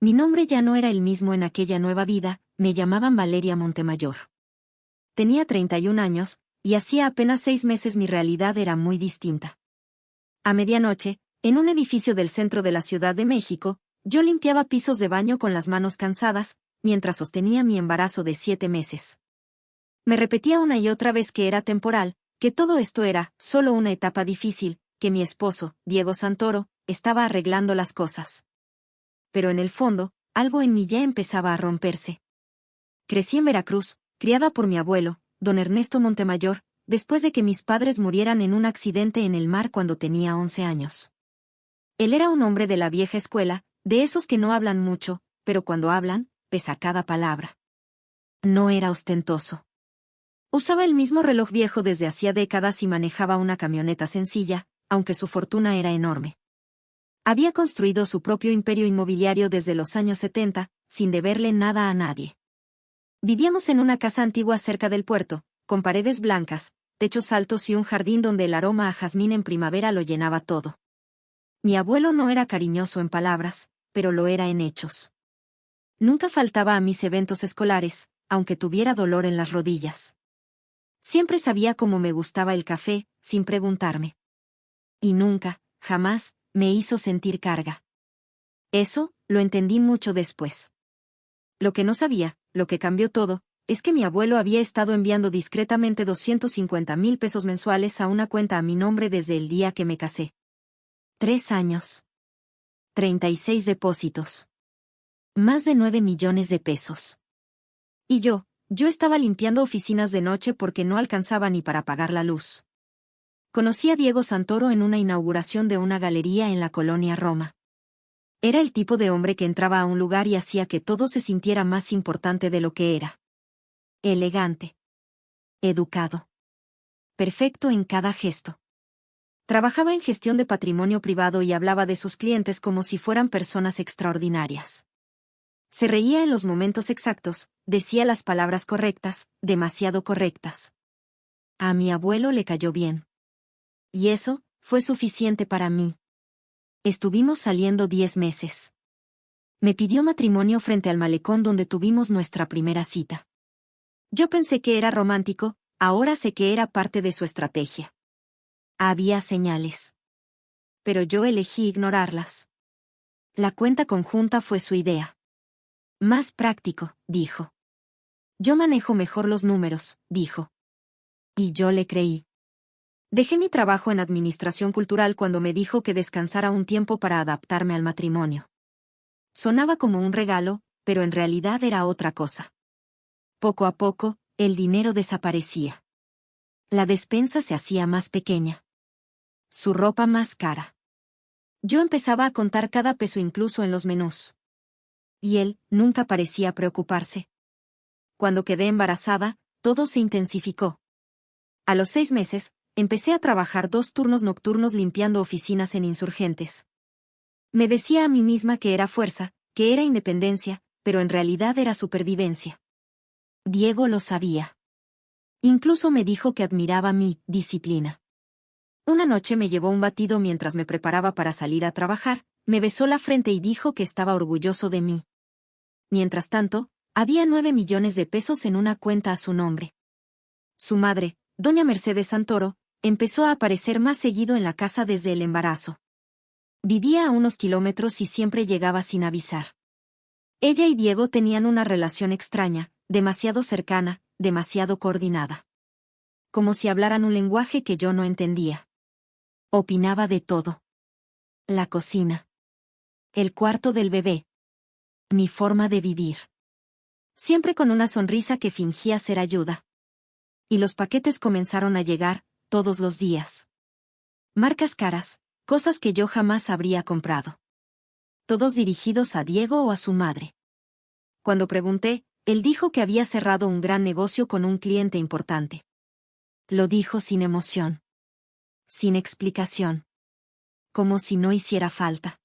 Mi nombre ya no era el mismo en aquella nueva vida, me llamaban Valeria Montemayor. Tenía 31 años, y hacía apenas 6 meses mi realidad era muy distinta. A medianoche, en un edificio del centro de la Ciudad de México, yo limpiaba pisos de baño con las manos cansadas, mientras sostenía mi embarazo de 7 meses. Me repetía una y otra vez que era temporal, que todo esto era solo una etapa difícil, que mi esposo, Diego Santoro, estaba arreglando las cosas. Pero en el fondo, algo en mí ya empezaba a romperse. Crecí en Veracruz, criada por mi abuelo, don Ernesto Montemayor, después de que mis padres murieran en un accidente en el mar cuando tenía 11 años. Él era un hombre de la vieja escuela, de esos que no hablan mucho, pero cuando hablan, pesa cada palabra. No era ostentoso. Usaba el mismo reloj viejo desde hacía décadas y manejaba una camioneta sencilla, aunque su fortuna era enorme. Había construido su propio imperio inmobiliario desde los años 70, sin deberle nada a nadie. Vivíamos en una casa antigua cerca del puerto, con paredes blancas, techos altos y un jardín donde el aroma a jazmín en primavera lo llenaba todo. Mi abuelo no era cariñoso en palabras, pero lo era en hechos. Nunca faltaba a mis eventos escolares, aunque tuviera dolor en las rodillas. Siempre sabía cómo me gustaba el café, sin preguntarme. Y nunca, jamás, me hizo sentir carga. Eso, lo entendí mucho después. Lo que no sabía, lo que cambió todo, es que mi abuelo había estado enviando discretamente 250,000 pesos mensuales a una cuenta a mi nombre desde el día que me casé. 3 años. 36 depósitos. Más de 9 millones de pesos. Y yo estaba limpiando oficinas de noche porque no alcanzaba ni para pagar la luz. Conocí a Diego Santoro en una inauguración de una galería en la colonia Roma. Era el tipo de hombre que entraba a un lugar y hacía que todo se sintiera más importante de lo que era. Elegante. Educado. Perfecto en cada gesto. Trabajaba en gestión de patrimonio privado y hablaba de sus clientes como si fueran personas extraordinarias. Se reía en los momentos exactos, decía las palabras correctas, demasiado correctas. A mi abuelo le cayó bien. Y eso fue suficiente para mí. Estuvimos saliendo 10 meses. Me pidió matrimonio frente al malecón donde tuvimos nuestra primera cita. Yo pensé que era romántico, ahora sé que era parte de su estrategia. Había señales. Pero yo elegí ignorarlas. La cuenta conjunta fue su idea. Más práctico, dijo. Yo manejo mejor los números, dijo. Y yo le creí. Dejé mi trabajo en administración cultural cuando me dijo que descansara un tiempo para adaptarme al matrimonio. Sonaba como un regalo, pero en realidad era otra cosa. Poco a poco, el dinero desaparecía. La despensa se hacía más pequeña. Su ropa más cara. Yo empezaba a contar cada peso incluso en los menús. Y él nunca parecía preocuparse. Cuando quedé embarazada, todo se intensificó. A los 6 meses, empecé a trabajar 2 turnos nocturnos limpiando oficinas en Insurgentes. Me decía a mí misma que era fuerza, que era independencia, pero en realidad era supervivencia. Diego lo sabía. Incluso me dijo que admiraba mi disciplina. Una noche me llevó un batido mientras me preparaba para salir a trabajar, me besó la frente y dijo que estaba orgulloso de mí. Mientras tanto, había 9 millones de pesos en una cuenta a su nombre. Su madre, doña Mercedes Santoro, empezó a aparecer más seguido en la casa desde el embarazo. Vivía a unos kilómetros y siempre llegaba sin avisar. Ella y Diego tenían una relación extraña, demasiado cercana, demasiado coordinada. Como si hablaran un lenguaje que yo no entendía. Opinaba de todo. La cocina. El cuarto del bebé. Mi forma de vivir. Siempre con una sonrisa que fingía ser ayuda. Y los paquetes comenzaron a llegar, todos los días. Marcas caras, cosas que yo jamás habría comprado. Todos dirigidos a Diego o a su madre. Cuando pregunté, él dijo que había cerrado un gran negocio con un cliente importante. Lo dijo sin emoción. Sin explicación. Como si no hiciera falta.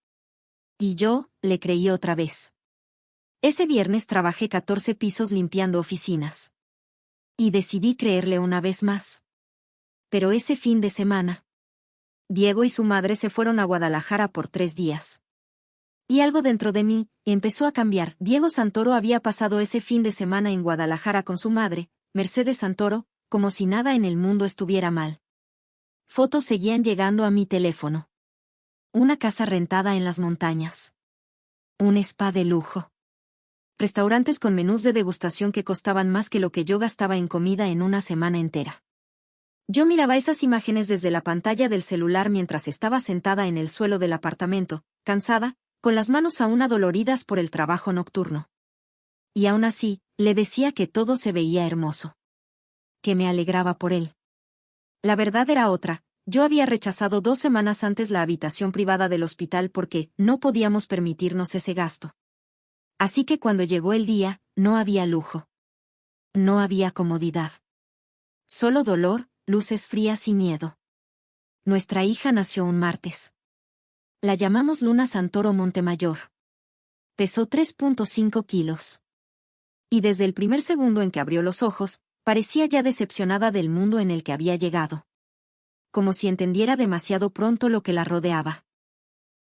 Y yo, le creí otra vez. Ese viernes trabajé 14 pisos limpiando oficinas. Y decidí creerle una vez más. Pero ese fin de semana, Diego y su madre se fueron a Guadalajara por 3 días. Y algo dentro de mí empezó a cambiar. Diego Santoro había pasado ese fin de semana en Guadalajara con su madre, Mercedes Santoro, como si nada en el mundo estuviera mal. Fotos seguían llegando a mi teléfono. Una casa rentada en las montañas. Un spa de lujo. Restaurantes con menús de degustación que costaban más que lo que yo gastaba en comida en una semana entera. Yo miraba esas imágenes desde la pantalla del celular mientras estaba sentada en el suelo del apartamento, cansada, con las manos aún adoloridas por el trabajo nocturno. Y aún así, le decía que todo se veía hermoso. Que me alegraba por él. La verdad era otra. Yo había rechazado 2 semanas antes la habitación privada del hospital porque no podíamos permitirnos ese gasto. Así que cuando llegó el día, no había lujo. No había comodidad. Solo dolor, luces frías y miedo. Nuestra hija nació un martes. La llamamos Luna Santoro Montemayor. Pesó 3.5 kilos. Y desde el primer segundo en que abrió los ojos, parecía ya decepcionada del mundo en el que había llegado. Como si entendiera demasiado pronto lo que la rodeaba.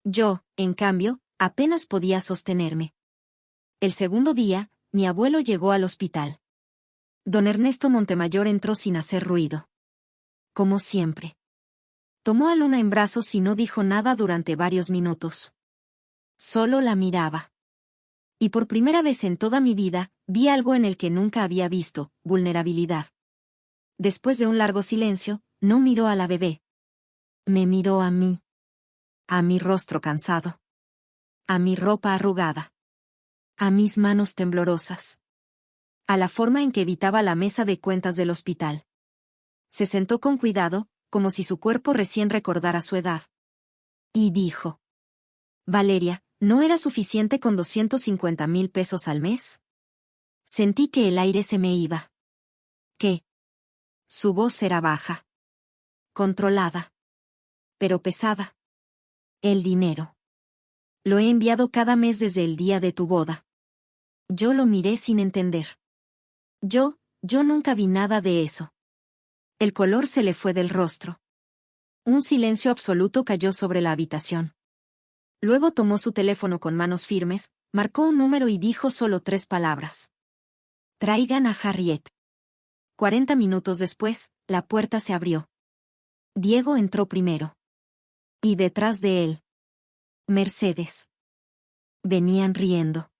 Yo, en cambio, apenas podía sostenerme. El segundo día, mi abuelo llegó al hospital. Don Ernesto Montemayor entró sin hacer ruido. Como siempre. Tomó a Luna en brazos y no dijo nada durante varios minutos. Solo la miraba. Y por primera vez en toda mi vida, vi algo en el que nunca había visto, vulnerabilidad. Después de un largo silencio, no miró a la bebé. Me miró a mí. A mi rostro cansado. A mi ropa arrugada. A mis manos temblorosas. A la forma en que evitaba la mesa de cuentas del hospital. Se sentó con cuidado, como si su cuerpo recién recordara su edad. Y dijo: Valeria, ¿no era suficiente con 250,000 pesos al mes? Sentí que el aire se me iba. ¿Qué? Su voz era baja. Controlada. Pero pesada. El dinero. Lo he enviado cada mes desde el día de tu boda. Yo lo miré sin entender. Yo nunca vi nada de eso. El color se le fue del rostro. Un silencio absoluto cayó sobre la habitación. Luego tomó su teléfono con manos firmes, marcó un número y dijo solo 3 palabras. Traigan a Harriet. 40 minutos después, la puerta se abrió. Diego entró primero. Y detrás de él, Mercedes. Venían riendo.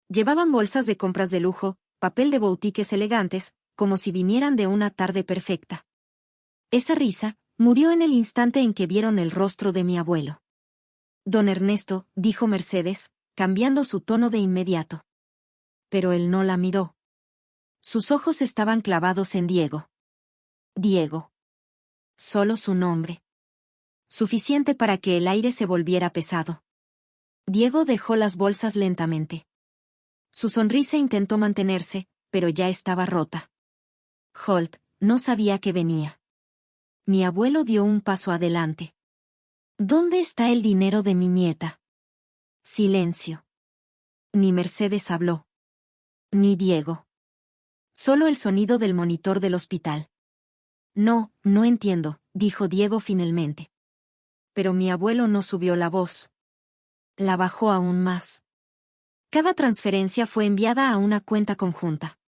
Llevaban bolsas de compras de lujo, papel de boutiques elegantes, como si vinieran de una tarde perfecta. Esa risa murió en el instante en que vieron el rostro de mi abuelo. Don Ernesto, dijo Mercedes, cambiando su tono de inmediato. Pero él no la miró. Sus ojos estaban clavados en Diego. Diego. Solo su nombre. Suficiente para que el aire se volviera pesado. Diego dejó las bolsas lentamente. Su sonrisa intentó mantenerse, pero ya estaba rota. Holt no sabía que venía. Mi abuelo dio un paso adelante. ¿Dónde está el dinero de mi nieta? Silencio. Ni Mercedes habló. Ni Diego. Solo el sonido del monitor del hospital. No entiendo, dijo Diego finalmente. Pero mi abuelo no subió la voz. La bajó aún más. Cada transferencia fue enviada a una cuenta conjunta.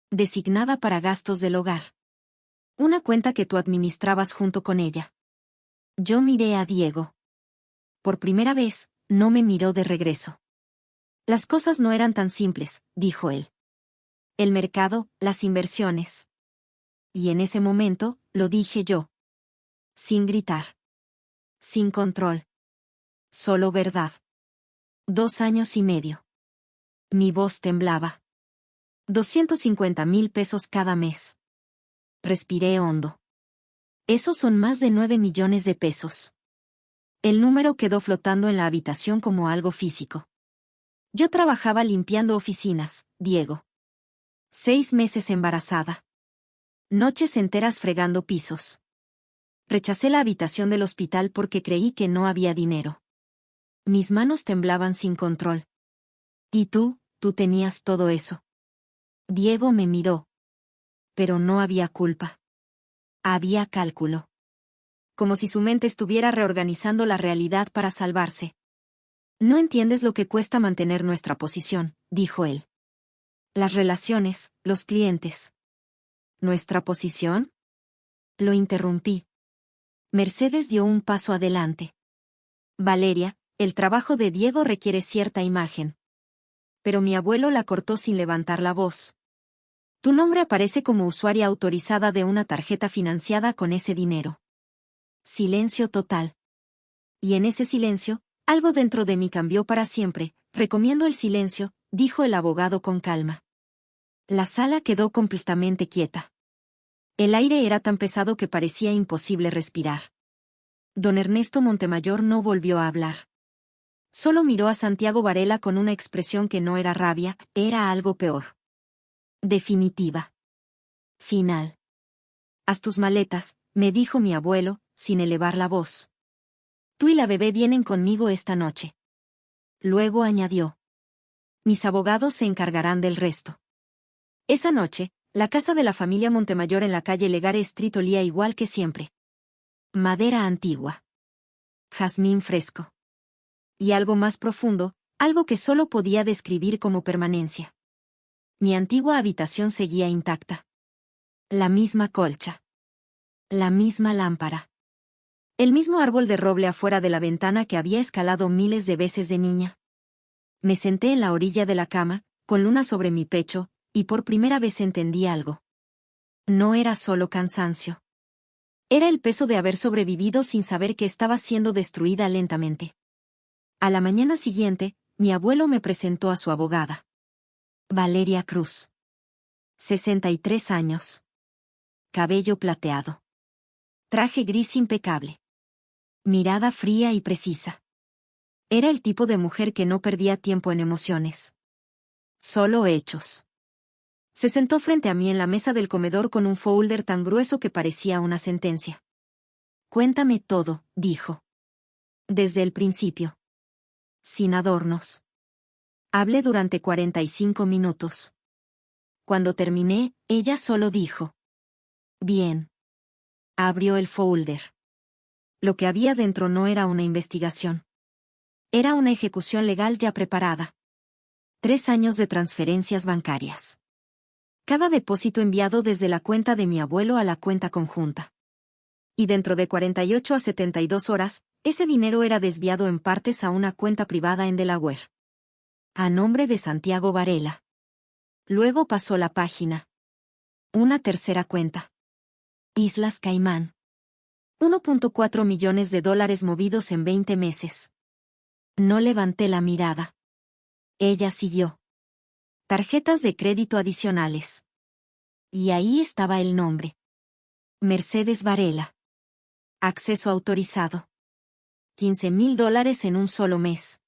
Designada para gastos del hogar. Una cuenta que tú administrabas junto con ella. Yo miré a Diego. Por primera vez, no me miró de regreso. Las cosas no eran tan simples, dijo él. El mercado, las inversiones. Y en ese momento, lo dije yo. Sin gritar. Sin control. Solo verdad. 2 años y medio. Mi voz temblaba. 250,000 pesos cada mes. Respiré hondo. Esos son más de 9 millones de pesos. El número quedó flotando en la habitación como algo físico. Yo trabajaba limpiando oficinas, Diego. 6 meses embarazada. Noches enteras fregando pisos. Rechacé la habitación del hospital porque creí que no había dinero. Mis manos temblaban sin control. ¿Y tú tenías todo eso? Diego me miró. Pero no había culpa. Había cálculo. Como si su mente estuviera reorganizando la realidad para salvarse. No entiendes lo que cuesta mantener nuestra posición, dijo él. Las relaciones, los clientes. ¿Nuestra posición? Lo interrumpí. Mercedes dio un paso adelante. Valeria, el trabajo de Diego requiere cierta imagen. Pero mi abuelo la cortó sin levantar la voz. Tu nombre aparece como usuaria autorizada de una tarjeta financiada con ese dinero. Silencio total. Y en ese silencio, algo dentro de mí cambió para siempre. Recomiendo el silencio, dijo el abogado con calma. La sala quedó completamente quieta. El aire era tan pesado que parecía imposible respirar. Don Ernesto Montemayor no volvió a hablar. Solo miró a Santiago Varela con una expresión que no era rabia, era algo peor. Definitiva. Final. Haz tus maletas, me dijo mi abuelo, sin elevar la voz. Tú y la bebé vienen conmigo esta noche. Luego añadió. Mis abogados se encargarán del resto. Esa noche, la casa de la familia Montemayor en la calle Legare Street olía igual que siempre. Madera antigua. Jazmín fresco. Y algo más profundo, algo que solo podía describir como permanencia. Mi antigua habitación seguía intacta. La misma colcha. La misma lámpara. El mismo árbol de roble afuera de la ventana que había escalado miles de veces de niña. Me senté en la orilla de la cama, con luna sobre mi pecho, y por primera vez entendí algo. No era solo cansancio. Era el peso de haber sobrevivido sin saber que estaba siendo destruida lentamente. A la mañana siguiente, mi abuelo me presentó a su abogada. Valeria Cruz. 63 años. Cabello plateado. Traje gris impecable. Mirada fría y precisa. Era el tipo de mujer que no perdía tiempo en emociones. Solo hechos. Se sentó frente a mí en la mesa del comedor con un folder tan grueso que parecía una sentencia. Cuéntame todo, dijo. Desde el principio. Sin adornos. Hablé durante 45 minutos. Cuando terminé, ella solo dijo. Bien. Abrió el folder. Lo que había dentro no era una investigación. Era una ejecución legal ya preparada. 3 años de transferencias bancarias. Cada depósito enviado desde la cuenta de mi abuelo a la cuenta conjunta. Y dentro de 48 a 72 horas, ese dinero era desviado en partes a una cuenta privada en Delaware. A nombre de Santiago Varela. Luego pasó la página. Una tercera cuenta. Islas Caimán. 1.4 millones de dólares movidos en 20 meses. No levanté la mirada. Ella siguió. Tarjetas de crédito adicionales. Y ahí estaba el nombre. Mercedes Varela. Acceso autorizado. $15,000 en un solo mes.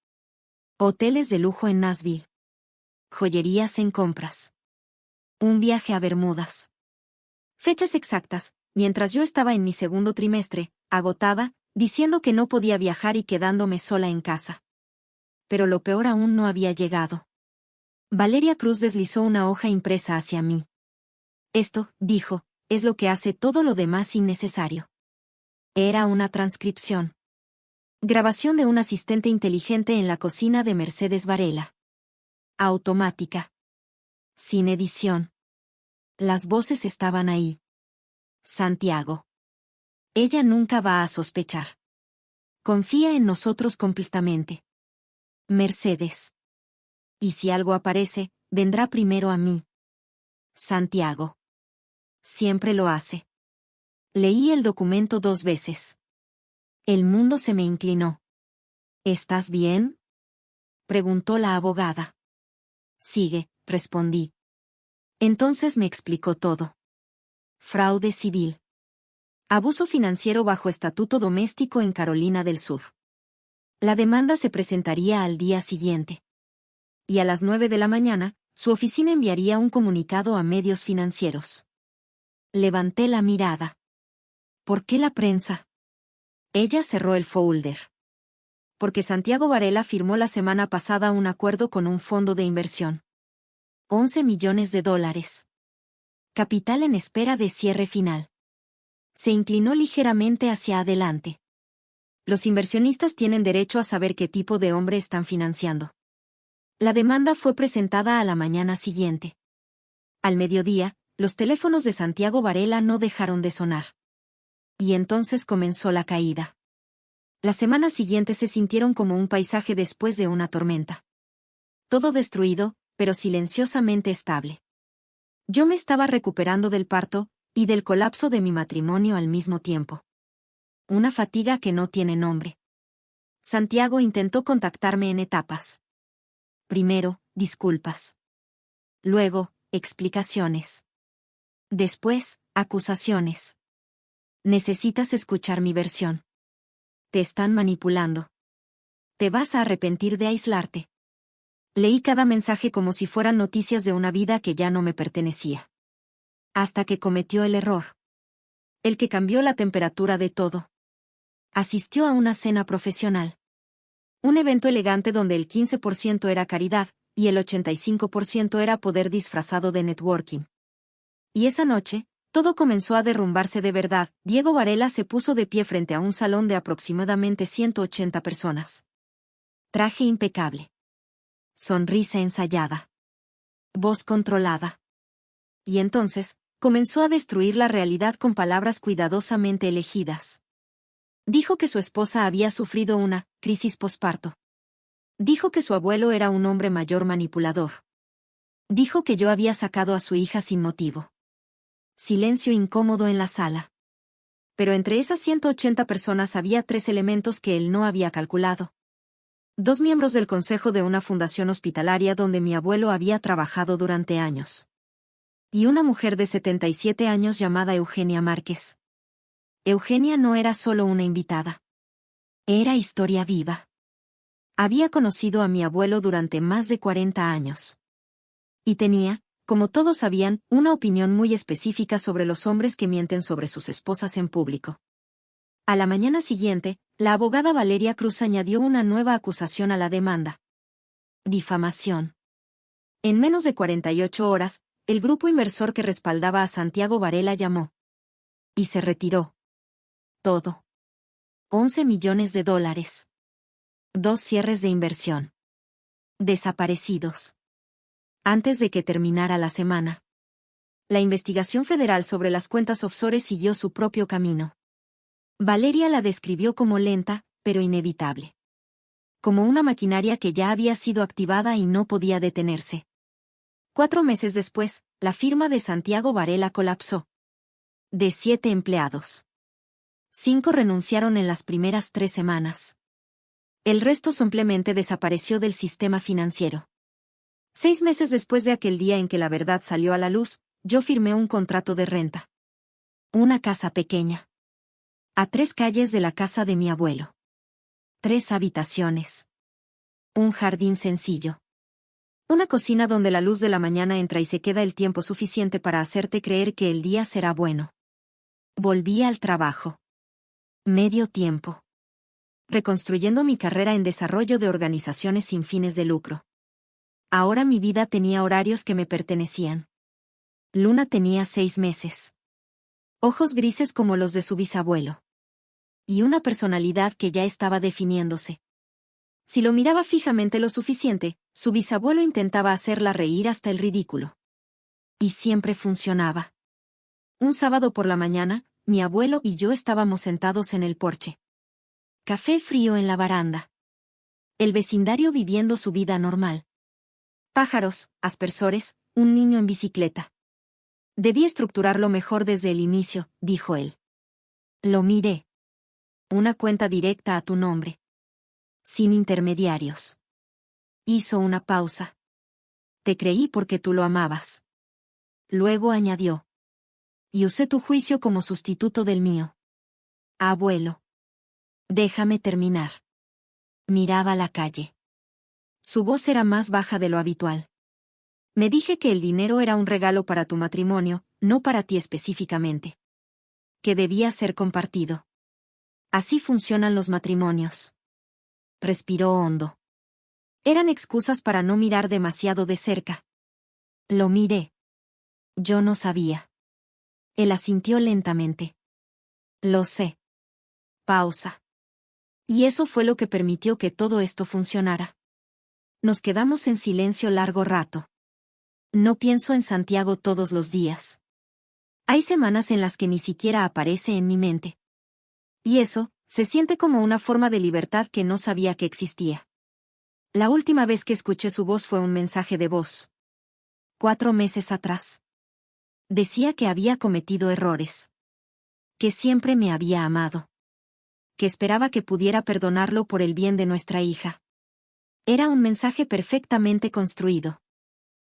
Hoteles de lujo en Nashville. Joyerías en compras. Un viaje a Bermudas. Fechas exactas, mientras yo estaba en mi segundo trimestre, agotada, diciendo que no podía viajar y quedándome sola en casa. Pero lo peor aún no había llegado. Valeria Cruz deslizó una hoja impresa hacia mí. Esto, dijo, es lo que hace todo lo demás innecesario. Era una transcripción. Grabación de un asistente inteligente en la cocina de Mercedes Varela. Automática. Sin edición. Las voces estaban ahí. Santiago. Ella nunca va a sospechar. Confía en nosotros completamente. Mercedes. Y si algo aparece, vendrá primero a mí. Santiago. Siempre lo hace. Leí el documento 2 veces. El mundo se me inclinó. ¿Estás bien? Preguntó la abogada. Sigue, respondí. Entonces me explicó todo. Fraude civil. Abuso financiero bajo estatuto doméstico en Carolina del Sur. La demanda se presentaría al día siguiente. Y a las 9 de la mañana, su oficina enviaría un comunicado a medios financieros. Levanté la mirada. ¿Por qué la prensa? Ella cerró el folder. Porque Santiago Varela firmó la semana pasada un acuerdo con un fondo de inversión. 11 millones de dólares. Capital en espera de cierre final. Se inclinó ligeramente hacia adelante. Los inversionistas tienen derecho a saber qué tipo de hombre están financiando. La demanda fue presentada a la mañana siguiente. Al mediodía, los teléfonos de Santiago Varela no dejaron de sonar. Y entonces comenzó la caída. Las semanas siguientes se sintieron como un paisaje después de una tormenta. Todo destruido, pero silenciosamente estable. Yo me estaba recuperando del parto, y del colapso de mi matrimonio al mismo tiempo. Una fatiga que no tiene nombre. Santiago intentó contactarme en etapas. Primero, disculpas. Luego, explicaciones. Después, acusaciones. Necesitas escuchar mi versión. Te están manipulando. Te vas a arrepentir de aislarte. Leí cada mensaje como si fueran noticias de una vida que ya no me pertenecía. Hasta que cometió el error. El que cambió la temperatura de todo. Asistió a una cena profesional. Un evento elegante donde el 15% era caridad, y el 85% era poder disfrazado de networking. Y esa noche, todo comenzó a derrumbarse de verdad. Diego Varela se puso de pie frente a un salón de aproximadamente 180 personas. Traje impecable. Sonrisa ensayada. Voz controlada. Y entonces, comenzó a destruir la realidad con palabras cuidadosamente elegidas. Dijo que su esposa había sufrido una crisis posparto. Dijo que su abuelo era un hombre mayor manipulador. Dijo que yo había sacado a su hija sin motivo. Silencio incómodo en la sala. Pero entre esas 180 personas había 3 elementos que él no había calculado. 2 miembros del consejo de una fundación hospitalaria donde mi abuelo había trabajado durante años. Y una mujer de 77 años llamada Eugenia Márquez. Eugenia no era solo una invitada. Era historia viva. Había conocido a mi abuelo durante más de 40 años. Y tenía, como todos sabían, una opinión muy específica sobre los hombres que mienten sobre sus esposas en público. A la mañana siguiente, la abogada Valeria Cruz añadió una nueva acusación a la demanda. Difamación. En menos de 48 horas, el grupo inversor que respaldaba a Santiago Varela llamó. Y se retiró. Todo. 11 millones de dólares. 2 cierres de inversión. Desaparecidos. Antes de que terminara la semana. La investigación federal sobre las cuentas offshore siguió su propio camino. Valeria la describió como lenta, pero inevitable. Como una maquinaria que ya había sido activada y no podía detenerse. 4 meses después, la firma de Santiago Varela colapsó. De 7 empleados. 5 renunciaron en las primeras 3 semanas. El resto simplemente desapareció del sistema financiero. 6 meses después de aquel día en que la verdad salió a la luz, yo firmé un contrato de renta. Una casa pequeña. A 3 calles de la casa de mi abuelo. 3 habitaciones. Un jardín sencillo. Una cocina donde la luz de la mañana entra y se queda el tiempo suficiente para hacerte creer que el día será bueno. Volví al trabajo. Medio tiempo. Reconstruyendo mi carrera en desarrollo de organizaciones sin fines de lucro. Ahora mi vida tenía horarios que me pertenecían. Luna tenía 6 meses. Ojos grises como los de su bisabuelo. Y una personalidad que ya estaba definiéndose. Si lo miraba fijamente lo suficiente, su bisabuelo intentaba hacerla reír hasta el ridículo. Y siempre funcionaba. Un sábado por la mañana, mi abuelo y yo estábamos sentados en el porche. Café frío en la baranda. El vecindario viviendo su vida normal. Pájaros, aspersores, un niño en bicicleta. Debí estructurarlo mejor desde el inicio, dijo él. Lo miré. Una cuenta directa a tu nombre. Sin intermediarios. Hizo una pausa. Te creí porque tú lo amabas. Luego añadió. Y usé tu juicio como sustituto del mío. Abuelo. Déjame terminar. Miraba la calle. Su voz era más baja de lo habitual. Me dije que el dinero era un regalo para tu matrimonio, no para ti específicamente. Que debía ser compartido. Así funcionan los matrimonios. Respiró hondo. Eran excusas para no mirar demasiado de cerca. Lo miré. Yo no sabía. Él asintió lentamente. Lo sé. Pausa. Y eso fue lo que permitió que todo esto funcionara. Nos quedamos en silencio largo rato. No pienso en Santiago todos los días. Hay semanas en las que ni siquiera aparece en mi mente. Y eso, se siente como una forma de libertad que no sabía que existía. La última vez que escuché su voz fue un mensaje de voz. 4 meses atrás. Decía que había cometido errores. Que siempre me había amado. Que esperaba que pudiera perdonarlo por el bien de nuestra hija. Era un mensaje perfectamente construido.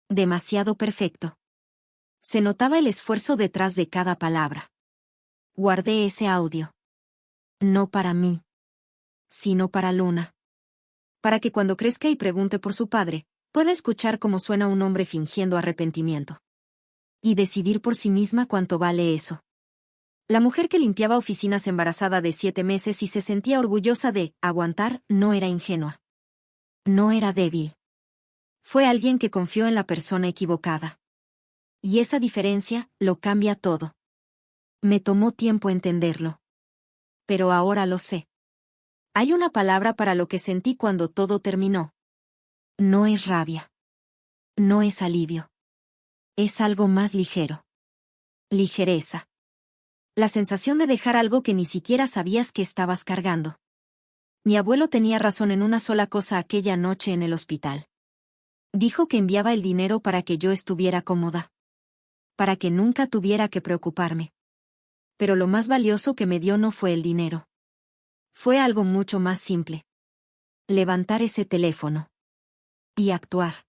Demasiado perfecto. Se notaba el esfuerzo detrás de cada palabra. Guardé ese audio. No para mí. Sino para Luna. Para que cuando crezca y pregunte por su padre, pueda escuchar cómo suena un hombre fingiendo arrepentimiento. Y decidir por sí misma cuánto vale eso. La mujer que limpiaba oficinas embarazada de 7 meses y se sentía orgullosa de aguantar, no era ingenua. No era débil. Fue alguien que confió en la persona equivocada. Y esa diferencia lo cambia todo. Me tomó tiempo entenderlo. Pero ahora lo sé. Hay una palabra para lo que sentí cuando todo terminó. No es rabia. No es alivio. Es algo más ligero. Ligereza. La sensación de dejar algo que ni siquiera sabías que estabas cargando. Mi abuelo tenía razón en una sola cosa aquella noche en el hospital. Dijo que enviaba el dinero para que yo estuviera cómoda. Para que nunca tuviera que preocuparme. Pero lo más valioso que me dio no fue el dinero. Fue algo mucho más simple. Levantar ese teléfono. Y actuar.